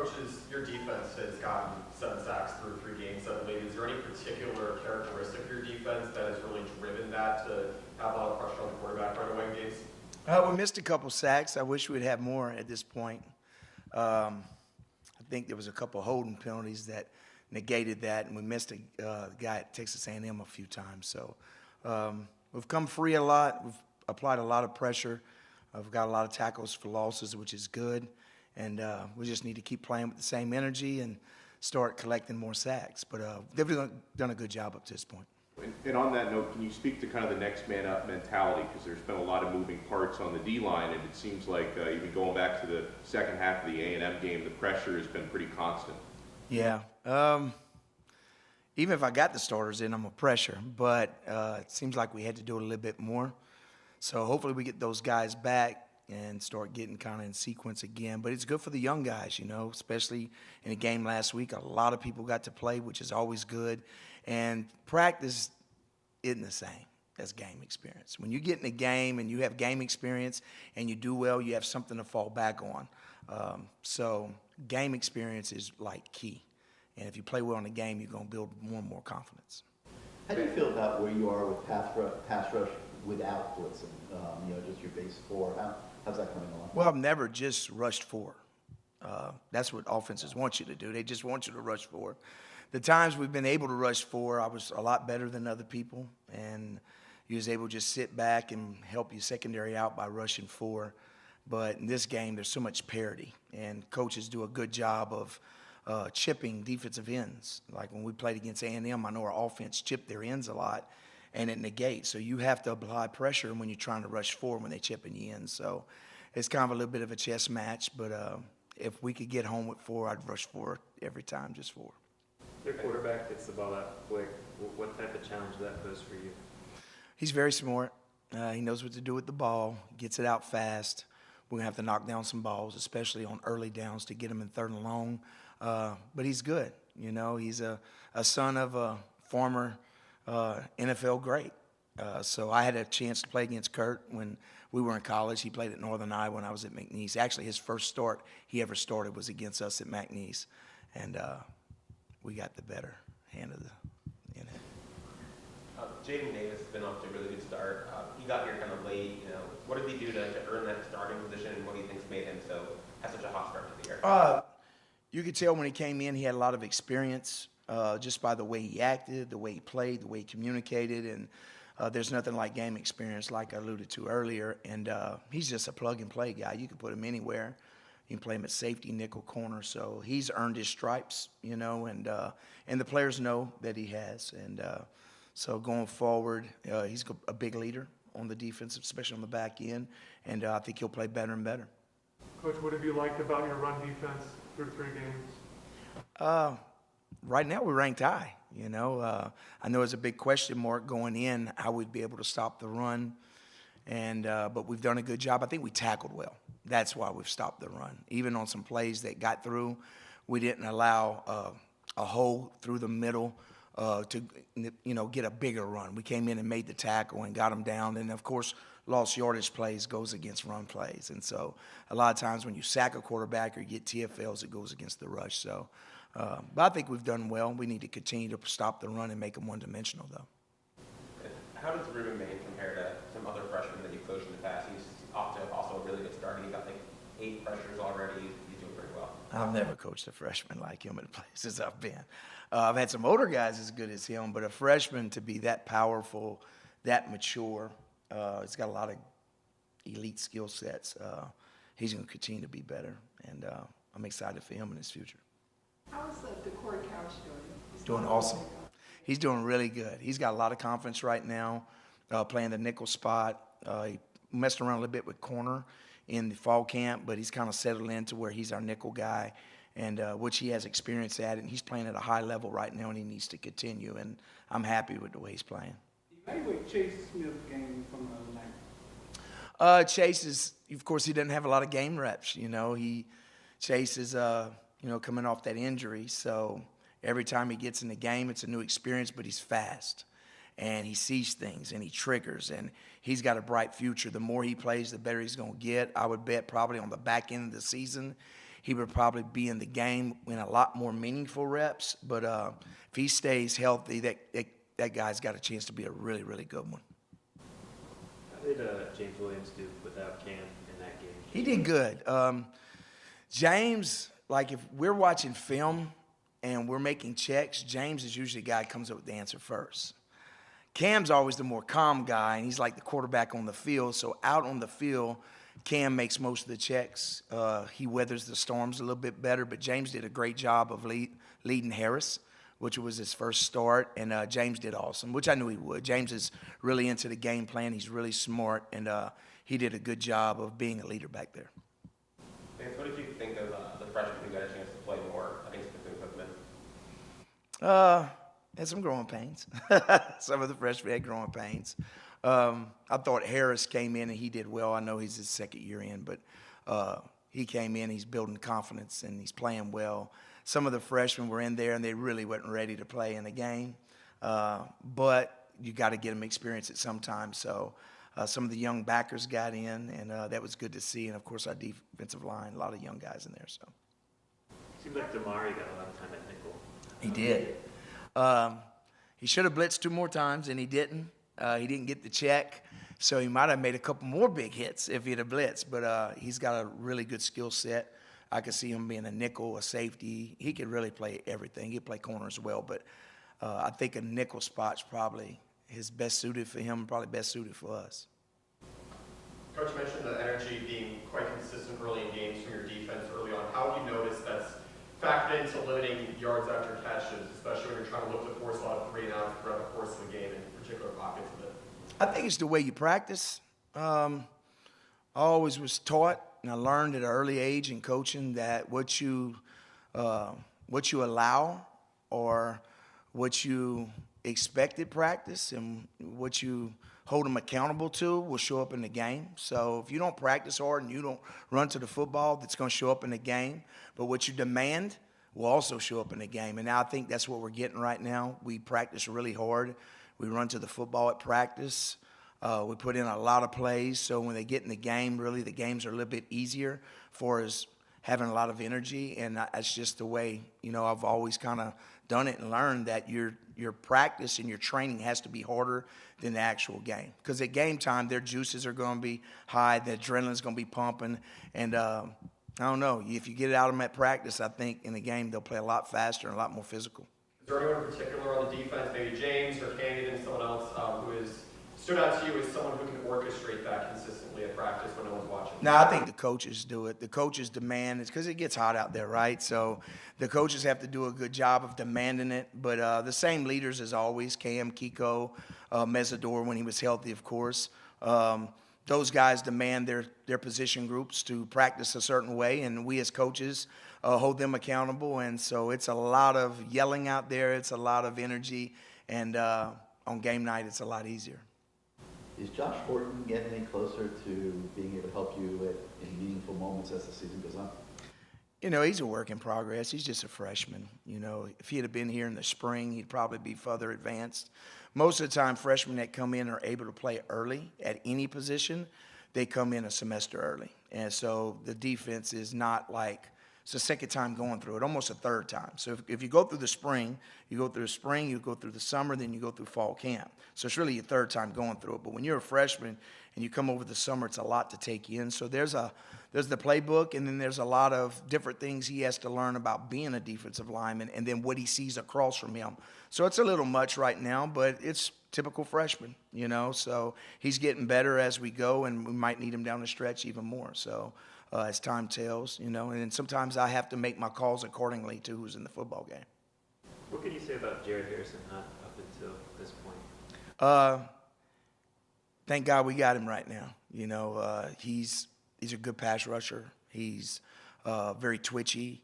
Coaches, your defense has gotten 7 sacks through 3 games, I believe. Is there any particular characteristic of your defense that has really driven that to have a lot of pressure on the quarterback right away in games? We missed a couple sacks. I wish we'd have more at this point. I think there was a couple holding penalties that negated that, and we missed a guy at Texas A&M a few times. So we've come free a lot. We've applied a lot of pressure. We've got a lot of tackles for losses, which is good. And we just need to keep playing with the same energy and start collecting more sacks. But they've done a good job up to this point. And on that note, can you speak to kind of the next man up mentality? Because there's been a lot of moving parts on the D-line, and it seems like even going back to the second half of the A&M game, the pressure has been pretty constant. Yeah. Even if I got the starters in, I'm a pressure. But it seems like we had to do a little bit more. So hopefully we get those guys back and start getting kind of in sequence again. But it's good for the young guys, you know, especially in the game last week. A lot of people got to play, which is always good. And practice isn't the same as game experience. When you get in a game and you have game experience and you do well, you have something to fall back on. So game experience is like key. And if you play well in the game, you're going to build more and more confidence. How do you feel about where you are with pass rush without blitzing? You know, just your base 4. How's that coming along? Well, I've never just rushed 4. That's what offenses want you to do. They just want you to rush 4. The times we've been able to rush 4, I was a lot better than other people, and you was able to just sit back and help your secondary out by rushing 4. But in this game, there's so much parity, and coaches do a good job of chipping defensive ends. Like when we played against A&M, I know our offense chipped their ends a lot, and it negates. So you have to apply pressure when you're trying to rush 4 when they chip in the end. So it's kind of a little bit of a chess match, but if we could get home with 4, I'd rush 4 every time, just 4. Their quarterback gets the ball out quick. What type of challenge that pose for you? He's very smart. He knows what to do with the ball, gets it out fast. We're going to have to knock down some balls, especially on early downs to get him in 3rd and long. But he's good. You know, he's a son of a former NFL great. So I had a chance to play against Kurt when we were in college. He played at Northern Iowa when I was at McNeese. Actually, his first start he ever started was against us at McNeese. And we got the better hand of the Jaden Davis has been off to a really good start. He got here kind of late. You know, what did he do to earn that starting position, and what do you think's made him have such a hot start to the year? You could tell when he came in, he had a lot of experience just by the way he acted, the way he played, the way he communicated, and there's nothing like game experience, like I alluded to earlier. And he's just a plug-and-play guy. You can put him anywhere. You can play him at safety, nickel, corner. So he's earned his stripes, you know, and the players know that he has. And so going forward, he's a big leader on the defense, especially on the back end, and I think he'll play better and better. Coach, what have you liked about your run defense through 3 games? Right now we're ranked high. You know, I know it's a big question mark going in how we'd be able to stop the run, and but we've done a good job. I think we tackled well. That's why we've stopped the run. Even on some plays that got through, we didn't allow a hole through the middle to, you know, get a bigger run. We came in and made the tackle and got them down. And, of course, lost yardage plays goes against run plays. And so a lot of times when you sack a quarterback or you get TFLs, it goes against the rush. So, but I think we've done well. We need to continue to stop the run and make them one-dimensional, though. How does Ruben Maine compare to some other freshmen that you've coached in the past? He's off to also a really good start. He got like 8 pressures already. He's doing pretty well. I've never coached a freshman like him in the places I've been. I've had some older guys as good as him, but a freshman to be that powerful, that mature, he's got a lot of elite skill sets. He's going to continue to be better, and I'm excited for him in his future. How is the court couch doing? He's doing awesome. He's doing really good. He's got a lot of confidence right now, playing the nickel spot. He messed around a little bit with corner in the fall camp, but he's kind of settled into where he's our nickel guy, and which he has experience at, and he's playing at a high level right now, and he needs to continue, and I'm happy with the way he's playing. Evaluate Chase Smith's game from the other night. Chase is, of course, he doesn't have a lot of game reps. You know, Chase is, you know, coming off that injury, so every time he gets in the game, it's a new experience, but he's fast. And he sees things, and he triggers, and he's got a bright future. The more he plays, the better he's going to get. I would bet probably on the back end of the season, he would probably be in the game in a lot more meaningful reps. But if he stays healthy, that guy's got a chance to be a really, really good one. How did James Williams do without Cam in that game? He did good. James, like if we're watching film and we're making checks, James is usually the guy that comes up with the answer first. Cam's always the more calm guy, and he's like the quarterback on the field. So out on the field, Cam makes most of the checks. He weathers the storms a little bit better, but James did a great job of leading Harris, which was his first start, and James did awesome, which I knew he would. James is really into the game plan. He's really smart, and he did a good job of being a leader back there. Lance, what did you think of the freshmen who got a chance to play more? I think specifically with men. Had some growing pains. Some of the freshmen had growing pains. I thought Harris came in and he did well. I know he's his second year in, but he came in, he's building confidence, and he's playing well. Some of the freshmen were in there, and they really weren't ready to play in the game. But you got to get them experience at some time. So some of the young backers got in, and that was good to see. And, of course, our defensive line, a lot of young guys in there. So Seemed like Damari got a lot of time at nickel. he did. He should have blitzed 2 more times, and he didn't. He didn't get the check, so he might have made a couple more big hits if he'd have blitzed. But he's got a really good skill set. I could see him being a nickel, a safety. He could really play everything. He could play corner as well. But I think a nickel spot's probably his best suited for him, probably best suited for us. Coach mentioned the energy being quite consistent early in games from your defense early on. How have you noticed that's factored into limiting yards after catches, especially when you're trying to look to force a lot of 3 and outs throughout the course of the game, in particular pockets of it? I think it's the way you practice. I always was taught, and I learned at an early age in coaching that what you allow or what you expect at practice and what you hold them accountable to will show up in the game. So if you don't practice hard and you don't run to the football, that's going to show up in the game. But what you demand will also show up in the game. And now I think that's what we're getting right now. We practice really hard. We run to the football at practice. We put in a lot of plays. So when they get in the game, really the games are a little bit easier for us having a lot of energy. And that's just the way, I've always kind of done it and learned that your practice and your training has to be harder than the actual game. Because at game time, their juices are going to be high, the adrenaline's going to be pumping, and I don't know. If you get it out of them at practice, I think in the game they'll play a lot faster and a lot more physical. Is there anyone in particular on the defense, maybe James or Candy and someone else who has stood out to you as someone who can orchestrate that consistently at practice when no one's watching? No, I think the coaches do it. The coaches demand it because it gets hot out there, right? So the coaches have to do a good job of demanding it. But the same leaders as always, Cam, Kiko, Mesador when he was healthy, of course. Those guys demand their position groups to practice a certain way, and we as coaches hold them accountable. And so it's a lot of yelling out there. It's a lot of energy. And on game night, it's a lot easier. Is Josh Horton getting any closer to being able to help you in meaningful moments as the season goes on? He's a work in progress. He's just a freshman. If he had been here in the spring, he'd probably be further advanced. Most of the time, freshmen that come in are able to play early at any position. They come in a semester early. And so the defense is not like it's the second time going through it, almost a third time. So if you go through the spring, you go through the summer, then you go through fall camp. So it's really your third time going through it. But when you're a freshman and you come over the summer, it's a lot to take in. So there's the playbook, and then there's a lot of different things he has to learn about being a defensive lineman and then what he sees across from him. So it's a little much right now, but it's typical freshman, So he's getting better as we go, and we might need him down the stretch even more. So as time tells, and then sometimes I have to make my calls accordingly to who's in the football game. What can you say about Jared Harrison up until this point? Thank God we got him right now. He's a good pass rusher. He's very twitchy.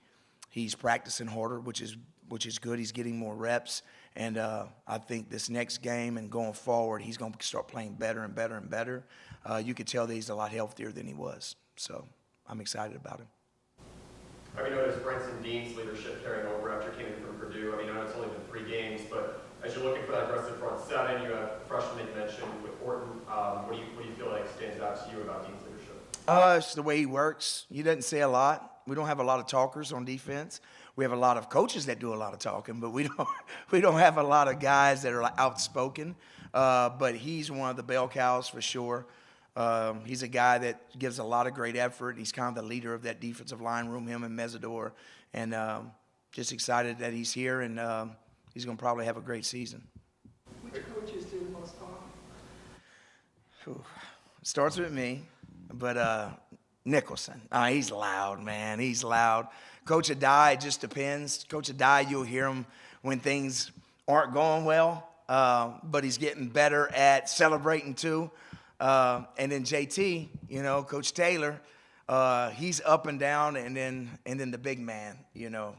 He's practicing harder, which is good. He's getting more reps. And I think this next game and going forward, he's going to start playing better and better and better. You could tell that he's a lot healthier than he was. So I'm excited about him. Have you noticed Brenton Dean's leadership carrying over after he came in from Purdue? I know it's only been 3 games, but as you're looking for that aggressive front 7, you have freshmen that you mentioned with Horton. What do you feel like stands out to you about Dean's leadership? It's the way he works. He doesn't say a lot, We don't have a lot of talkers on defense. We have a lot of coaches that do a lot of talking, but we don't have a lot of guys that are outspoken. But he's one of the bell cows for sure. He's a guy that gives a lot of great effort. He's kind of the leader of that defensive line room, him and Mesidor. And just excited that he's here, and he's going to probably have a great season. Which coaches do the most talking? Whew. Starts with me, but Nicholson. He's loud, man. He's loud. Coach Adai, it just depends. Coach Adai, you'll hear him when things aren't going well, but he's getting better at celebrating too. And then JT, you know, Coach Taylor, he's up and down, and then the big man, you know,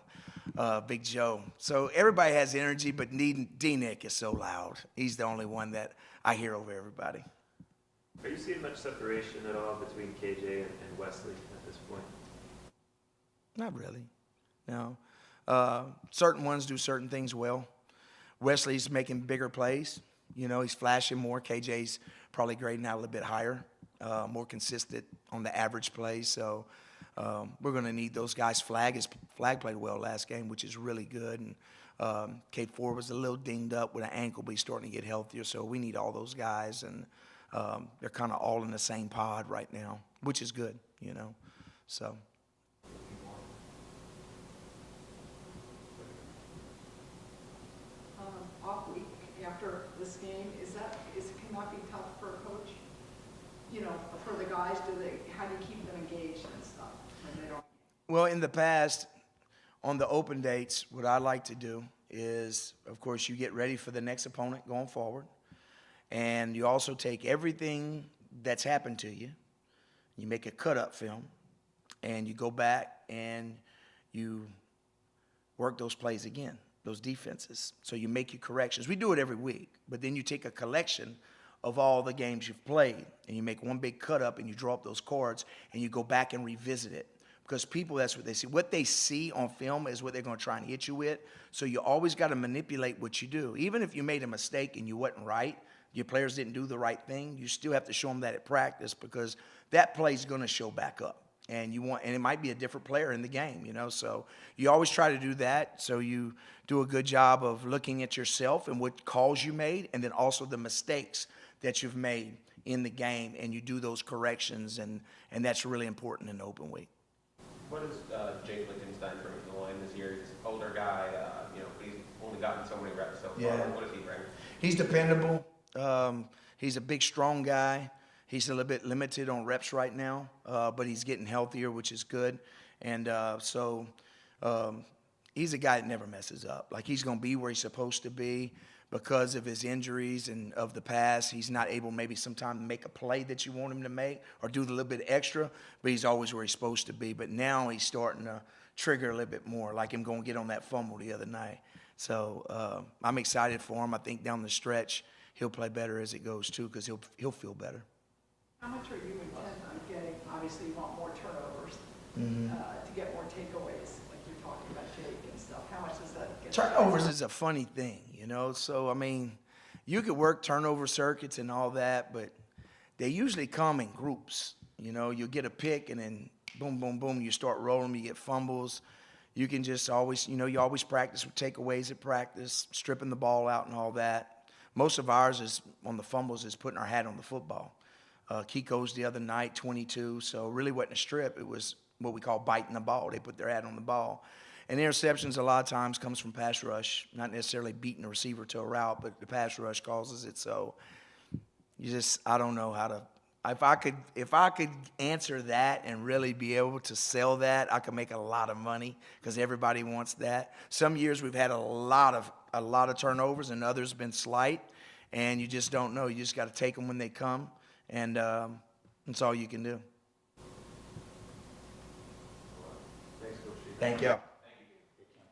Big Joe. So everybody has energy, but D-Nick is so loud. He's the only one that I hear over everybody. Are you seeing much separation at all between KJ and Wesley at this point? Not really, no. Certain ones do certain things well. Wesley's making bigger plays. You know, he's flashing more. KJ's probably grading out a little bit higher, more consistent on the average play. So we're going to need those guys. Flag played well last game, which is really good. And K4 was a little dinged up with an ankle, but he's starting to get healthier. So we need all those guys, and they're kind of all in the same pod right now, which is good, you know. So. Off week after this game, can that be tough for a coach? You know, for the guys, how do you keep them engaged and stuff when they don't? Well, in the past, on the open dates, what I like to do is, of course, you get ready for the next opponent going forward, and you also take everything that's happened to you, you make a cut-up film, and you go back and you work those plays again, those defenses. So you make your corrections. We do it every week, but then you take a collection of all the games you've played, and you make one big cut-up, and you draw up those cards, and you go back and revisit it. Because people, that's what they see. What they see on film is what they're going to try and hit you with. So you always got to manipulate what you do. Even if you made a mistake and you wasn't right, your players didn't do the right thing, you still have to show them that at practice, because that play is going to show back up. And it might be a different player in the game, you know. So you always try to do that. So you do a good job of looking at yourself and what calls you made, and then also the mistakes that you've made in the game, and you do those corrections, and that's really important in the open week. What is Jake Lichtenstein bringing to the line this year? He's an older guy, you know, but he's only gotten so many reps so far. Yeah. What does he bring? He's dependable. He's a big, strong guy. He's a little bit limited on reps right now, but he's getting healthier, which is good. And so he's a guy that never messes up. Like, he's going to be where he's supposed to be. Because of his injuries and of the past, he's not able maybe sometimes to make a play that you want him to make or do a little bit extra, but he's always where he's supposed to be. But now he's starting to trigger a little bit more, like him going to get on that fumble the other night. So I'm excited for him. I think down the stretch he'll play better as it goes too, because he'll feel better. How much are you intent on getting? Obviously, you want more turnovers to get more takeaways, like you're talking about Jake and stuff. How much does that get? Turnovers is a funny thing, you know. So, I mean, you could work turnover circuits and all that, but they usually come in groups. You know, you'll get a pick, and then boom, boom, boom, you start rolling, you get fumbles. You can just always, you know, you always practice with takeaways at practice, stripping the ball out and all that. Most of ours is on the fumbles is putting our hat on the football. Kiko's the other night, 22, so it really wasn't a strip. It was what we call biting the ball. They put their hat on the ball. And interceptions a lot of times comes from pass rush, not necessarily beating the receiver to a route, but the pass rush causes it. So I don't know how to. If I could answer that and really be able to sell that, I could make a lot of money, because everybody wants that. Some years we've had a lot of turnovers, and others have been slight, and you just don't know. You just got to take them when they come, and that's all you can do. Thanks, Coach. Thank you.